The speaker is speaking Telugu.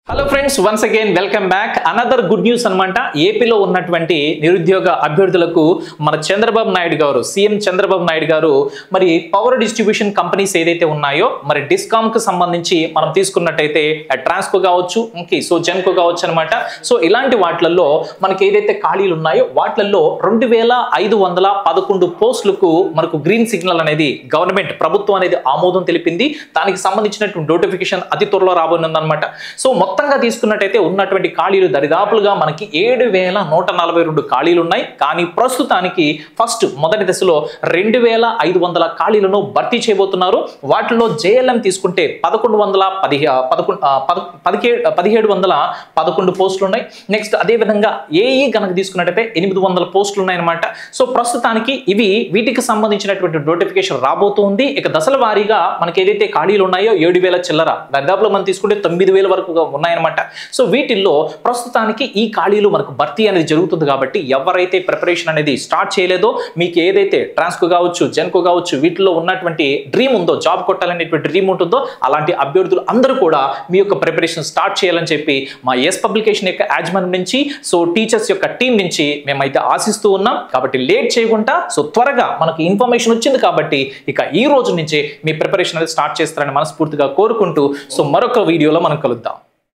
Hello friends, once again welcome back. Another good news అన్నమాట. ఏపీలో ఉన్నటువంటి నిరుద్యోగ అభ్యర్థులకు మన చంద్రబాబు నాయుడు గారు, సీఎం చంద్రబాబు నాయుడు గారు మరి పవర్ డిస్ట్రిబ్యూషన్ కంపెనీస్ ఏదైతే ఉన్నాయో మరి డిస్కామ్ కు సంబంధించి మనం తీసుకున్నట్టయితే ట్రాన్స్కో కావచ్చు, సో జెన్కో కావచ్చు అనమాట. సో ఇలాంటి వాటిల్లో మనకి ఏదైతే ఖాళీలు ఉన్నాయో వాటిల్లో 2511 పోస్టులకు మనకు గ్రీన్ సిగ్నల్ అనేది గవర్నమెంట్ ప్రభుత్వం అనేది ఆమోదం తెలిపింది. దానికి సంబంధించినటువంటి నోటిఫికేషన్ అతి త్వరలో రాబోతుంది అనమాట. సో మొత్తంగా తీసుకున్నట్టయితే ఉన్నటువంటి ఖాళీలు దరిదాపులుగా మనకి 7142 ఖాళీలు ఉన్నాయి. కానీ ప్రస్తుతానికి మొదటి దశలో 2500 ఖాళీలను భర్తీ చేయబోతున్నారు. వాటిలో జేఎల్ఎం తీసుకుంటే 1711 పోస్టులు ఉన్నాయి. నెక్స్ట్ అదే విధంగా ఏఈ కనుక తీసుకున్నట్టయితే 800 పోస్టులు ఉన్నాయన్నమాట. సో ప్రస్తుతానికి వీటికి సంబంధించినటువంటి నోటిఫికేషన్ రాబోతుంది. ఇక దశల వారీగా మనకి ఏదైతే ఖాళీలు ఉన్నాయో 7000 చిల్లర, దరిదాపులో మనం తీసుకుంటే 9000 వరకు ఉన్నాయన్నమాట. సో వీటిల్లో ప్రస్తుతానికి ఈ ఖాళీలు మనకు భర్తీ అనేది జరుగుతుంది. కాబట్టి ఎవరైతే ప్రిపరేషన్ అనేది స్టార్ట్ చేయలేదో, మీకు ఏదైతే ట్రాన్స్కో కావచ్చు, జెన్కో కావచ్చు, వీటిలో ఉన్నటువంటి డ్రీమ్ ఉందో, జాబ్ కొట్టాలనేటువంటి డ్రీమ్ ఉంటుందో, అలాంటి అభ్యర్థులు అందరూ కూడా మీ యొక్క ప్రిపరేషన్ స్టార్ట్ చేయాలని చెప్పి మా ఎస్ పబ్లికేషన్ యొక్క యాజమాన్యం నుంచి, సో టీచర్స్ యొక్క టీం నుంచి మేమైతే ఆశిస్తూ ఉన్నాం. కాబట్టి లేట్ చేయకుండా సో త్వరగా మనకు ఇన్ఫర్మేషన్ వచ్చింది కాబట్టి ఇక ఈ రోజు నుంచే మీ ప్రిపరేషన్ అనేది స్టార్ట్ చేస్తారని మనస్ఫూర్తిగా కోరుకుంటూ సో మరొక వీడియోలో మనం కలుద్దాం.